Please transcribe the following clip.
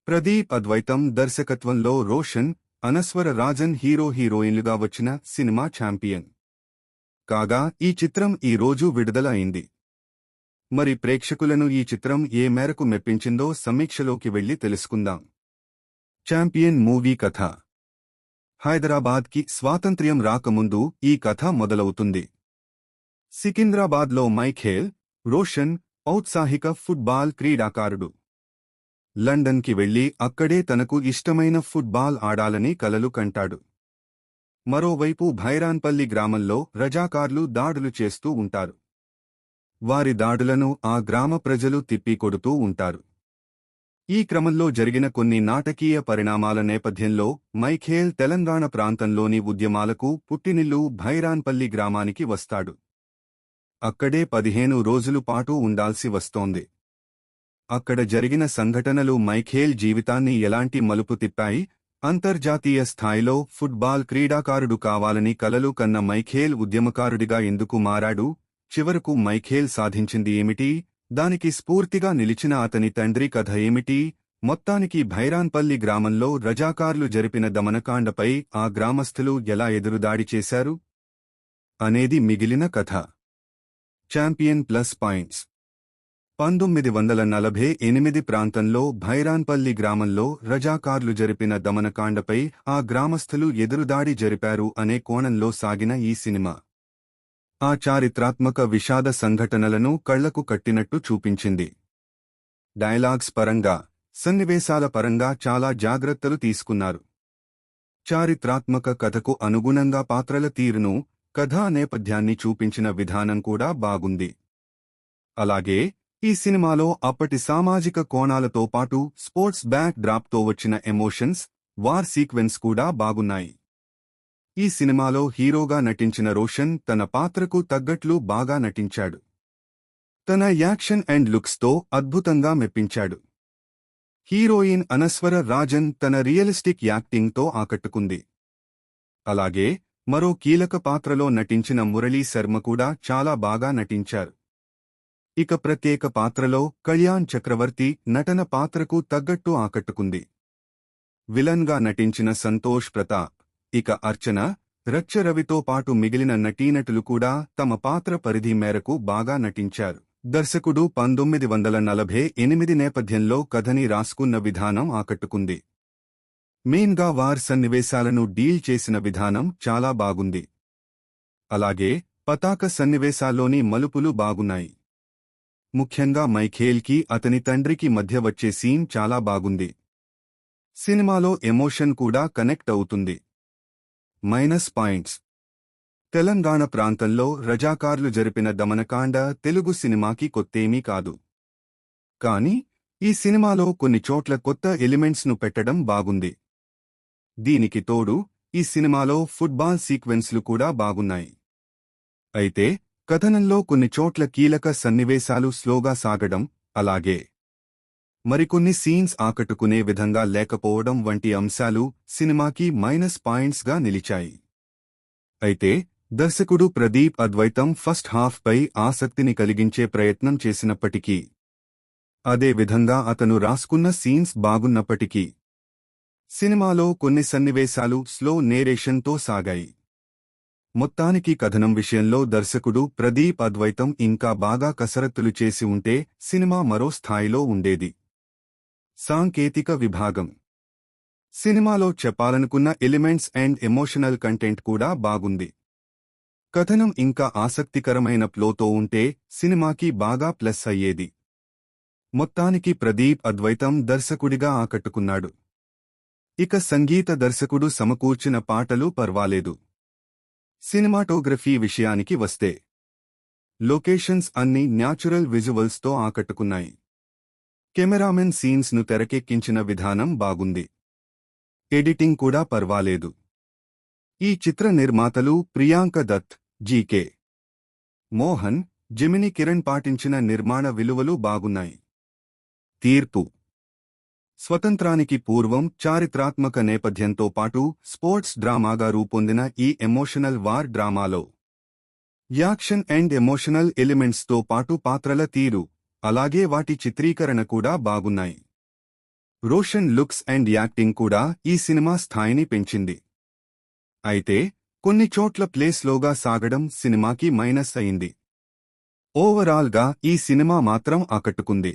ప్రదీప్ అద్వైతం దర్శకత్వంలో రోషన్, అనస్వర రాజన్ హీరోయిన్లుగా వచ్చిన సినిమా ఛాంపియన్. కాగా ఈ చిత్రం ఈ రోజు విడుదల అయింది. మరి ప్రేక్షకులను ఈ చిత్రం ఏ మేరకు మెప్పించిందో సమీక్షలోకి వెళ్లి తెలుసుకుందాం. ఛాంపియన్ మూవీ కథ. హైదరాబాద్కి స్వాతంత్ర్యం రాకముందు ఈ కథ మొదలవుతుంది. సికింద్రాబాద్లో మైఖేల్, రోషన్ ఔత్సాహిక ఫుట్బాల్ క్రీడాకారుడు. లండన్కి వెళ్లి అక్కడే తనకు ఇష్టమైన ఫుట్బాల్ ఆడాలని కలలు కంటాడు. మరోవైపు భైరాన్పల్లి గ్రామంలో రజాకార్లు దాడులు చేస్తూ ఉంటారు. వారి దాడులను ఆ గ్రామ ప్రజలు తిప్పికొడుతూ ఉంటారు. ఈ క్రమంలో జరిగిన కొన్ని నాటకీయ పరిణామాల నేపథ్యంలో మైఖేల్ తెలంగాణ ప్రాంతంలోని ఉద్యమాలకు పుట్టినిల్లు భైరాన్పల్లి గ్రామానికి వస్తాడు. అక్కడే 15 రోజుల పాటు ఉండాల్సి వస్తోంది. అక్కడ జరిగిన సంఘటనలు మైఖేల్ జీవితాన్ని ఎలాంటి మలుపు తిప్పాయి? అంతర్జాతీయ స్థాయిలో ఫుట్బాల్ క్రీడాకారుడు కావాలని కలలు కన్న మైఖేల్ ఉద్యమకారుడిగా ఎందుకు మారాడు? చివరకు మైఖేల్ సాధించింది ఏమిటి? దానికి స్ఫూర్తిగా నిలిచిన అతని తండ్రి కథ ఏమిటి? మొత్తానికి భైరాన్పల్లి గ్రామంలో రజాకార్లు జరిపిన దమనకాండపై ఆ గ్రామస్థులు ఎలా ఎదురుదాడి చేశారు అనేది మిగిలిన కథ. Champion plus points. 1948 ప్రాంతంలో భైరాన్పల్లి గ్రామంలో రజాకార్లు జరిపిన దమనకాండపై ఆ గ్రామస్థులు ఎదురుదాడి జరిపారు అనే కోణంలో సాగిన ఈ సినిమా ఆ చారిత్రాత్మక విషాద సంఘటనలను కళ్లకు కట్టినట్టు చూపించింది. డైలాగ్స్ పరంగా, సన్నివేశాల పరంగా చాలా జాగ్రత్తలు తీసుకున్నారు. చారిత్రాత్మక కథకు అనుగుణంగా పాత్రల తీరును, కథా నేపథ్యాన్ని చూపించిన విధానం కూడా బాగుంది. అలాగే ఈ సినిమాలో అప్పటి సామాజిక కోణాలతో పాటు స్పోర్ట్స్ బ్యాక్ డ్రాప్తో వచ్చిన ఎమోషన్స్, వార్ సీక్వెన్స్ కూడా బాగున్నాయి. ఈ సినిమాలో హీరోగా నటించిన రోషన్ తన పాత్రకు తగ్గట్లు బాగా నటించాడు. తన యాక్షన్ అండ్ లుక్స్తో అద్భుతంగా మెప్పించాడు. హీరోయిన్ అనస్వర రాజన్ తన రియలిస్టిక్ యాక్టింగ్తో ఆకట్టుకుంది. అలాగే మరో కీలక పాత్రలో నటించిన మురళీ శర్మ కూడా చాలా బాగా నటించారు. ఇక ప్రత్యేక పాత్రలో కళ్యాణ్ చక్రవర్తి నటన పాత్రకు తగ్గట్టు ఆకట్టుకుంది. విలన్గా నటించిన సంతోష్ ప్రతాప్, ఇక అర్చన, రచ్చ రవితో పాటు మిగిలిన నటీనటులు కూడా తమ పాత్ర పరిధి మేరకు బాగా నటించారు. దర్శకుడు 1948 నేపథ్యంలో కథని రాసుకున్న విధానం ఆకట్టుకుంది. మెయిన్గా వార్ సన్నివేశాలను డీల్ చేసిన విధానం చాలా బాగుంది. అలాగే పతాక సన్నివేశాల్లోని మలుపులు బాగున్నాయి. ముఖ్యంగా మైఖేల్కి అతని తండ్రికి మధ్య వచ్చే సీన్ చాలా బాగుంది. సినిమాలో ఎమోషన్ కూడా కనెక్ట్ అవుతుంది. Minus points. తెలంగాణ ప్రాంతంలో రజాకార్లు జరిపిన దమనకాండ తెలుగు సినిమాకి కొత్తేమీ కాదు. కానీ ఈ సినిమాలో కొన్ని చోట్ల కొత్త ఎలిమెంట్స్ను పెట్టడం బాగుంది. దీనికి తోడు ఈ సినిమాలో ఫుట్బాల్ సీక్వెన్స్లు కూడా బాగున్నాయి. అయితే కథనంలో కొన్ని చోట్ల కీలక సన్నివేశాలు స్లోగా సాగడం, అలాగే మరికొన్ని సీన్స్ ఆకట్టుకునే విధంగా లేకపోవడం వంటి అంశాలు సినిమాకి మైనస్ పాయింట్స్గా నిలిచాయి. అయితే దర్శకుడు ప్రదీప్ అద్వైతం ఫస్ట్ హాఫ్పై ఆసక్తిని కలిగించే ప్రయత్నం చేసినప్పటికీ, అదే విధంగా అతను రాసుకున్న సీన్స్ బాగున్నప్పటికీ, సినిమాలో కొన్ని సన్నివేశాలు స్లో నేరేషన్తో సాగాయి. మొత్తానికి కథనం విషయంలో దర్శకుడు ప్రదీప్ అద్వైతం ఇంకా బాగా కసరత్తులు చేసి ఉంటే సినిమా మరో స్థాయిలో ఉండేది. సాంకేతిక విభాగం. సినిమాలో చెప్పాలనుకున్న ఎలిమెంట్స్ అండ్ ఎమోషనల్ కంటెంట్ కూడా బాగుంది. కథనం ఇంకా ఆసక్తికరమైన ప్లోతో ఉంటే సినిమాకి బాగా ప్లస్ అయ్యేది. మొత్తానికి ప్రదీప్ అద్వైతం దర్శకుడిగా ఆకట్టుకున్నాడు. ఇక సంగీత దర్శకుడు సమకూర్చిన పాటలు పర్వాలేదు. సినిమాటోగ్రఫీ విషయానికి వస్తే లొకేషన్స్ అన్ని న్యాచురల్ విజువల్స్తో ఆకట్టుకున్నాయి. కెమెరామెన్ సీన్స్ను తెరకెక్కించిన విధానం బాగుంది. ఎడిటింగ్ కూడా పర్వాలేదు. ఈ చిత్ర నిర్మాతలు ప్రియాంక దత్, జీకే మోహన్, జెమిని కిరణ్ పాటించిన నిర్మాణ విలువలు బాగున్నాయి. తీర్పు. స్వతంత్రానికి పూర్వం చారిత్రాత్మక నేపథ్యంతో పాటు స్పోర్ట్స్ డ్రామాగా రూపొందిన ఈ ఎమోషనల్ వార్ డ్రామాలో యాక్షన్ అండ్ ఎమోషనల్ ఎలిమెంట్స్తో పాటు పాత్రల తీరు, అలాగే వాటి చిత్రీకరణ కూడా బాగున్నాయి. రోషన్ లుక్స్ అండ్ యాక్టింగ్ కూడా ఈ సినిమా స్థాయిని పెంచింది. అయితే కొన్ని చోట్ల ప్లే స్లోగా సాగడం సినిమాకి మైనస్ అయింది. ఓవరాల్గా ఈ సినిమా మాత్రం ఆకట్టుకుంది.